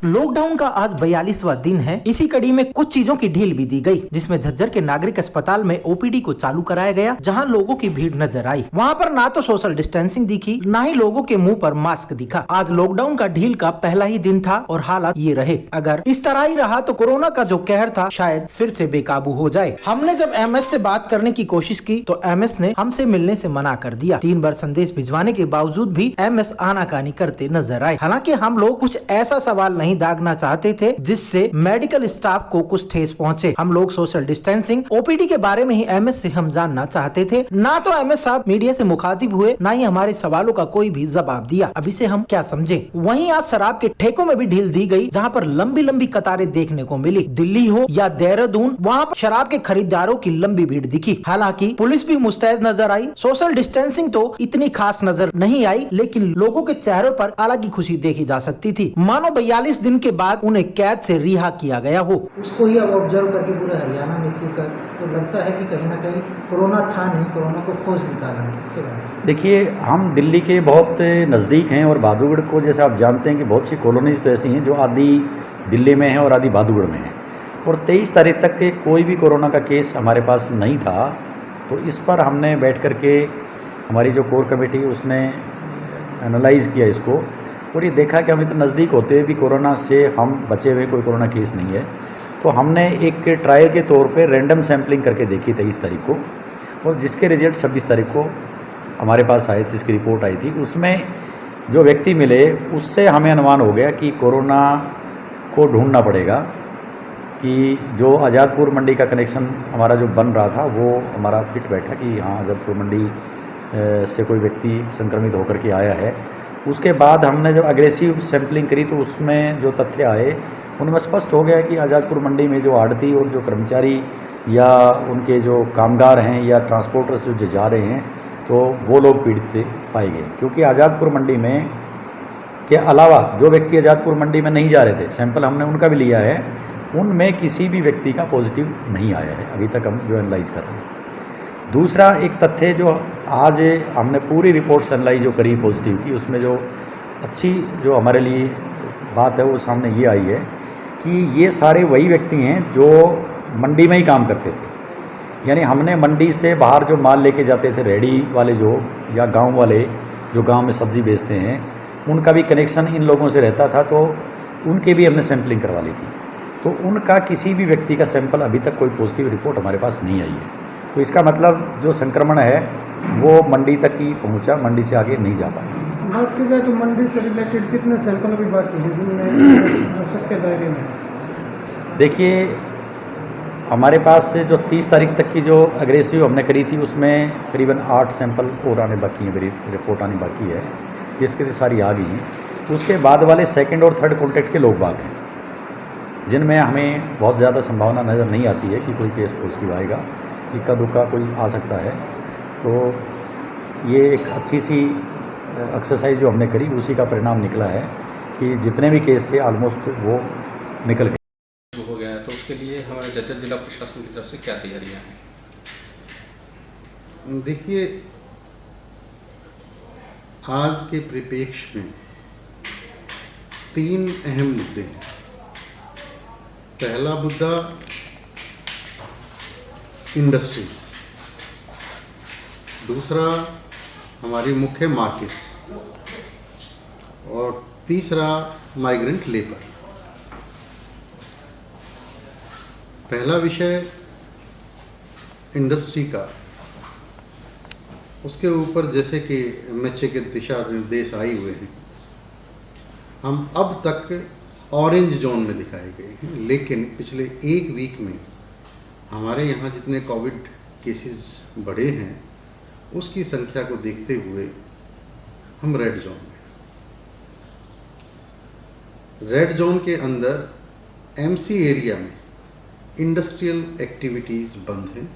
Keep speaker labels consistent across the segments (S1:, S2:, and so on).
S1: Lockdown का आज 42वां दिन है। इसी कड़ी में कुछ चीजों की ढील भी दी गई, जिसमें झज्जर के नागरिक अस्पताल में ओपीडी को चालू कराया गया, जहां लोगों की भीड़ नजर आई। वहां पर ना तो सोशल डिस्टेंसिंग दिखी, ना ही लोगों के मुंह पर मास्क दिखा। आज लॉकडाउन का ढील का पहला ही दिन था और हालात ये रहे। अगर इस तरह ही रहा तो कोरोना का जो कहर था शायद फिर से बेकाबू हो जाए। हमने जब एमएस से बात करने की कोशिश की तो एमएस ने हमसे मिलने से मना कर दिया। 3 बार संदेश भिजवाने के बावजूद भी एमएस आनाकानी करते नजर आए। हालांकि हम लोग कुछ ऐसा सवाल नहीं दागना चाहते थे जिससे मेडिकल स्टाफ को कुछ ठेस पहुंचे। हम लोग सोशल डिस्टेंसिंग, ओपीडी के बारे में ही एमएस से हम जानना चाहते थे। ना तो एमएस साहब मीडिया से मुखातिब हुए, ना ही हमारे सवालों का कोई भी जवाब दिया। अब इसे हम क्या समझे। वहीं आज शराब के ठेकों में भी ढील दी गई, जहां पर लंबी लंबी कतारें देखने को मिली। दिल्ली हो या देहरादून, वहां पर शराब के खरीदारों की लंबी भीड़ दिखी। हालांकि पुलिस भी मुस्तैद नजर आई। सोशल डिस्टेंसिंग तो इतनी खास नजर नहीं आई, लेकिन लोगों के चेहरों पर अलग ही खुशी देखी जा सकती थी, मानो 42 दिन के बाद उन्हें कैद से रिहा किया गया हो। उसको ही अब ऑब्जर्व करके पूरे हरियाणा में स्थित कर तो लगता है कि कहीं ना कहीं कोरोना था नहीं, कोरोना को खोज निकाला है। इसके बारे में
S2: देखिए, हम दिल्ली के बहुत नज़दीक हैं और बहादुरगढ़ को जैसे आप जानते हैं कि बहुत सी कॉलोनीज तो ऐसी हैं जो आधी दिल्ली में है और आधी बहादुरगढ़ में है, और 23 तारीख तक के कोई भी कोरोना का केस हमारे पास नहीं था। तो इस पर हमने बैठ कर के हमारी जो कोर कमेटी उसने एनालाइज़ किया इसको, और ये देखा कि हम इतने नज़दीक होते हुए भी कोरोना से हम बचे हुए, कोई कोरोना केस नहीं है। तो हमने एक ट्रायल के तौर पे रैंडम सैम्पलिंग करके देखी 23 तारीख को, और जिसके रिजल्ट 26 तारीख को हमारे पास आए थे, जिसकी रिपोर्ट आई थी, उसमें जो व्यक्ति मिले उससे हमें अनुमान हो गया कि कोरोना को ढूंढना पड़ेगा, कि जो आज़ादपुर मंडी का कनेक्शन हमारा जो बन रहा था वो हमारा फिट बैठा कि हाँ, आज़ादपुर मंडी से कोई व्यक्ति संक्रमित होकर के आया है। उसके बाद हमने जब एग्रेसिव सैम्पलिंग करी तो उसमें जो तथ्य आए उनमें स्पष्ट हो गया कि आज़ादपुर मंडी में जो आढ़ती और जो कर्मचारी या उनके जो कामगार हैं या ट्रांसपोर्टर्स जो जा रहे हैं, तो वो लोग पीड़ित पाए गए। क्योंकि आज़ादपुर मंडी में के अलावा जो व्यक्ति आज़ादपुर मंडी में नहीं जा रहे थे, सैंपल हमने उनका भी लिया है, उनमें किसी भी व्यक्ति का पॉजिटिव नहीं आया है अभी तक, हम जो एनालाइज कर रहे हैं। दूसरा एक तथ्य जो आज हमने पूरी रिपोर्ट्स एनालाइज जो करी पॉजिटिव की, उसमें जो अच्छी जो हमारे लिए बात है वो सामने ये आई है कि ये सारे वही व्यक्ति हैं जो मंडी में ही काम करते थे। यानी हमने मंडी से बाहर जो माल लेके जाते थे, रेडी वाले जो या गांव वाले जो गांव में सब्ज़ी बेचते हैं, उनका भी कनेक्शन इन लोगों से रहता था, तो उनके भी हमने सैम्पलिंग करवा ली थी। तो उनका किसी भी व्यक्ति का सैंपल अभी तक कोई पॉजिटिव रिपोर्ट हमारे पास नहीं आई है। तो इसका मतलब जो संक्रमण है वो मंडी तक ही पहुंचा, मंडी से आगे नहीं जा पाया।
S3: बात की जाए तो मंडी से रिलेटेड कितने सैंपल अभी बाकी हैं जिनमें दस्तक के दायरे में?
S2: देखिए, हमारे पास से जो 30 तारीख तक की जो एग्रेसिव हमने करी थी उसमें करीबन 8 सैंपल और आने बाकी हैं, मेरी रिपोर्ट आनी बाकी है, जिसके तो सारी आ गई हैं। उसके बाद वाले सेकंड और थर्ड कॉन्टैक्ट के लोग बाग हैं, जिनमें हमें बहुत ज़्यादा संभावना नज़र नहीं आती है कि कोई केस पॉजिटिव आएगा, इक्का दुक्का कोई आ सकता है। तो ये एक अच्छी सी एक्सरसाइज जो हमने करी उसी का परिणाम निकला है कि जितने भी केस थे ऑलमोस्ट वो निकल गए
S4: हो गया है। तो उसके लिए हमारे झज्जर जिला प्रशासन की तरफ से क्या तैयारियां हैं?
S5: देखिए, आज के परिप्रेक्ष्य में 3 अहम मुद्दे हैं। पहला मुद्दा इंडस्ट्री, दूसरा हमारी मुख्य मार्केट्स, और तीसरा माइग्रेंट लेबर। पहला विषय इंडस्ट्री का, उसके ऊपर जैसे कि एमएचए के दिशा निर्देश आए हुए हैं, हम अब तक ऑरेंज जोन में दिखाए गए हैं, लेकिन पिछले 1 वीक में हमारे यहाँ जितने कोविड केसेस बढ़े हैं उसकी संख्या को देखते हुए हम रेड जोन में। रेड जोन के अंदर एमसी एरिया में इंडस्ट्रियल एक्टिविटीज़ बंद हैं।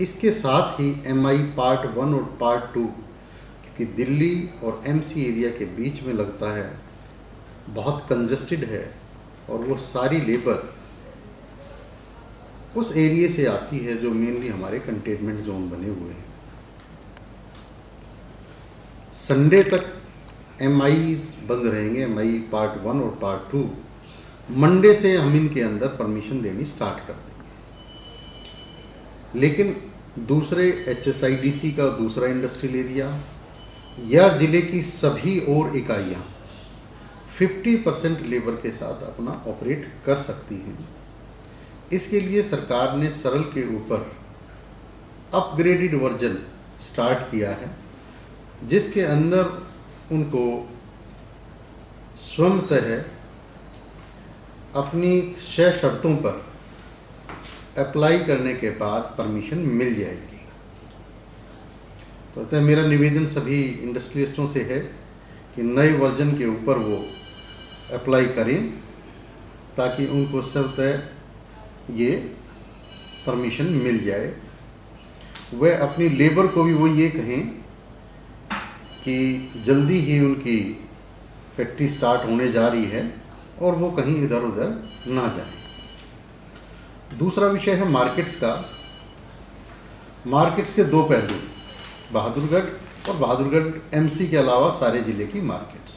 S5: इसके साथ ही एमआई पार्ट 1 और पार्ट 2, क्योंकि दिल्ली और एमसी एरिया के बीच में लगता है बहुत कंजस्टेड है, और वो सारी लेबर उस एरिया से आती है जो मेनली हमारे कंटेनमेंट जोन बने हुए हैं। संडे तक MIs बंद रहेंगे, MI पार्ट 1 और पार्ट 2 मंडे से हम इनके अंदर परमिशन देनी स्टार्ट कर देंगे। लेकिन दूसरे HSIDC का दूसरा इंडस्ट्रियल एरिया या जिले की सभी और इकाइयाँ 50% लेबर के साथ अपना ऑपरेट कर सकती हैं। इसके लिए सरकार ने सरल के ऊपर अपग्रेडेड वर्जन स्टार्ट किया है, जिसके अंदर उनको स्वतः अपनी 6 शर्तों पर अप्लाई करने के बाद परमिशन मिल जाएगी। तो मेरा निवेदन सभी इंडस्ट्रियलिस्टों से है कि नए वर्जन के ऊपर वो अप्लाई करें ताकि उनको स्वतः ये परमिशन मिल जाए। वह अपनी लेबर को भी वो ये कहें कि जल्दी ही उनकी फैक्ट्री स्टार्ट होने जा रही है और वो कहीं इधर उधर ना जाए। दूसरा विषय है मार्केट्स का। मार्केट्स के 2 पहलू, बहादुरगढ़ और बहादुरगढ़ MC के अलावा सारे जिले की मार्केट्स।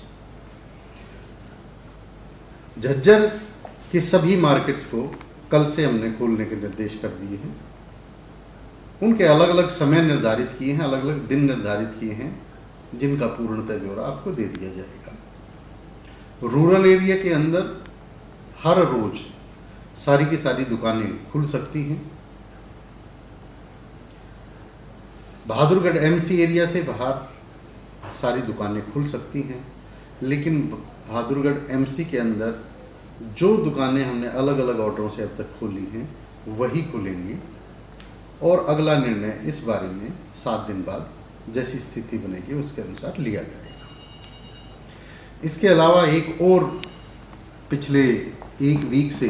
S5: झज्जर की सभी मार्केट्स को कल से हमने खोलने के निर्देश कर दिए हैं। उनके अलग अलग समय निर्धारित किए हैं, अलग अलग दिन निर्धारित किए हैं, जिनका पूर्णतः ब्यौरा आपको दे दिया जाएगा। रूरल एरिया के अंदर हर रोज सारी की सारी दुकानें खुल सकती हैं। बहादुरगढ़ MC एरिया से बाहर सारी दुकानें खुल सकती हैं, लेकिन बहादुरगढ़ MC के अंदर जो दुकानें हमने अलग अलग ऑर्डरों से अब तक खोली हैं वही खुलेंगी और अगला निर्णय इस बारे में 7 दिन बाद जैसी स्थिति बनेगी उसके अनुसार लिया जाएगा। इसके अलावा एक और पिछले 1 वीक से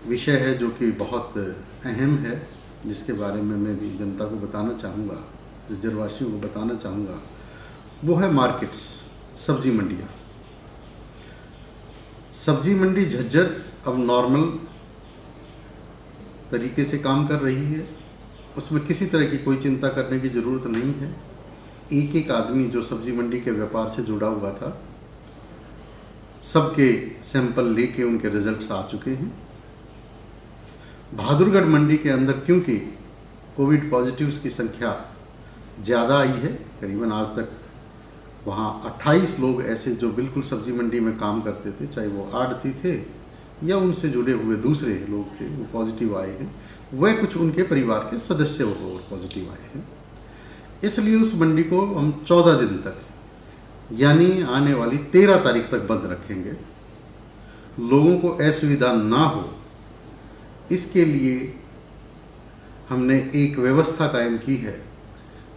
S5: विषय है जो कि बहुत अहम है, जिसके बारे में मैं भी जनता को बताना चाहूँगा, झज्जरवासियों को बताना चाहूँगा, वो है मार्केट्स, सब्जी मंडियाँ। सब्जी मंडी झज्जर अब नॉर्मल तरीके से काम कर रही है, उसमें किसी तरह की कोई चिंता करने की ज़रूरत नहीं है। एक आदमी जो सब्जी मंडी के व्यापार से जुड़ा हुआ था, सबके सैंपल लेके उनके रिजल्ट्स आ चुके हैं। बहादुरगढ़ मंडी के अंदर क्योंकि कोविड पॉजिटिव्स की संख्या ज़्यादा आई है, करीबन आज तक वहाँ 28 लोग ऐसे जो बिल्कुल सब्जी मंडी में काम करते थे, चाहे वो आड़ती थे या उनसे जुड़े हुए दूसरे लोग थे, वो पॉजिटिव आए हैं। वह कुछ उनके परिवार के सदस्य और पॉजिटिव आए हैं। इसलिए उस मंडी को हम 14 दिन तक, यानी आने वाली 13 तारीख तक बंद रखेंगे। लोगों को असुविधा ना हो इसके लिए हमने एक व्यवस्था कायम की है,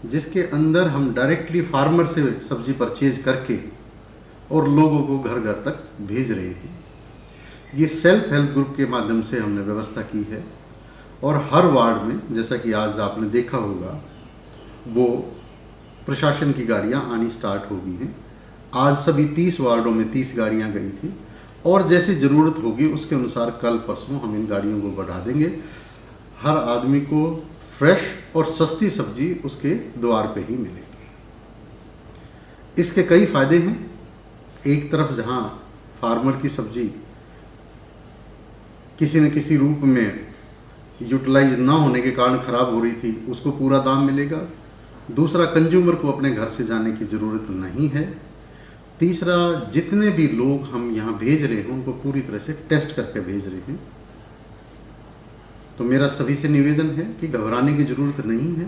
S5: जिसके अंदर हम डायरेक्टली फार्मर से सब्जी परचेज करके और लोगों को घर घर तक भेज रहे हैं। ये सेल्फ हेल्प ग्रुप के माध्यम से हमने व्यवस्था की है और हर वार्ड में, जैसा कि आज आपने देखा होगा, वो प्रशासन की गाड़ियां आनी स्टार्ट हो गई हैं। आज सभी 30 वार्डों में 30 गाड़ियां गई थी और जैसी ज़रूरत होगी उसके अनुसार कल परसों हम इन गाड़ियों को बढ़ा देंगे। हर आदमी को फ्रेश और सस्ती सब्जी उसके द्वार पे ही मिलेगी। इसके कई फ़ायदे हैं। एक तरफ जहां फार्मर की सब्जी किसी न किसी रूप में यूटिलाइज ना होने के कारण ख़राब हो रही थी, उसको पूरा दाम मिलेगा। दूसरा, कंज्यूमर को अपने घर से जाने की ज़रूरत नहीं है। तीसरा, जितने भी लोग हम यहाँ भेज रहे हैं उनको पूरी तरह से टेस्ट करके भेज रहे हैं। तो मेरा सभी से निवेदन है कि घबराने की ज़रूरत नहीं है।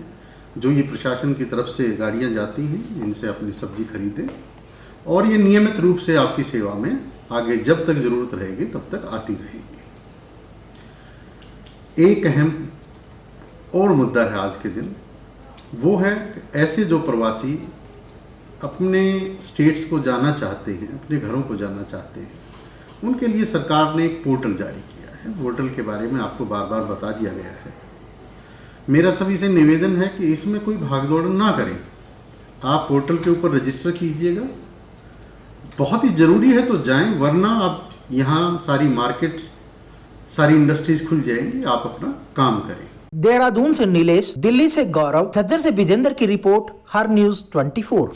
S5: जो ये प्रशासन की तरफ से गाड़ियाँ जाती हैं, इनसे अपनी सब्जी खरीदें और ये नियमित रूप से आपकी सेवा में आगे जब तक ज़रूरत रहेगी तब तक आती रहेगी। एक अहम और मुद्दा है आज के दिन, वो है ऐसे जो प्रवासी अपने स्टेट्स को जाना चाहते हैं, अपने घरों को जाना चाहते हैं, उनके लिए सरकार ने एक पोर्टल जारी किया है। पोर्टल के बारे में आपको बार बार बता दिया गया है। मेरा सभी से निवेदन है कि इसमें कोई भागदौड़ ना करें। आप पोर्टल के ऊपर रजिस्टर कीजिएगा, बहुत ही ज़रूरी है तो जाएं, वरना आप यहाँ सारी मार्केट्स, सारी इंडस्ट्रीज खुल जाएंगी, आप अपना काम करें।
S1: देहरादून से नीलेश, दिल्ली से गौरव, झज्जर से विजेंद्र की रिपोर्ट, हर न्यूज़ 24।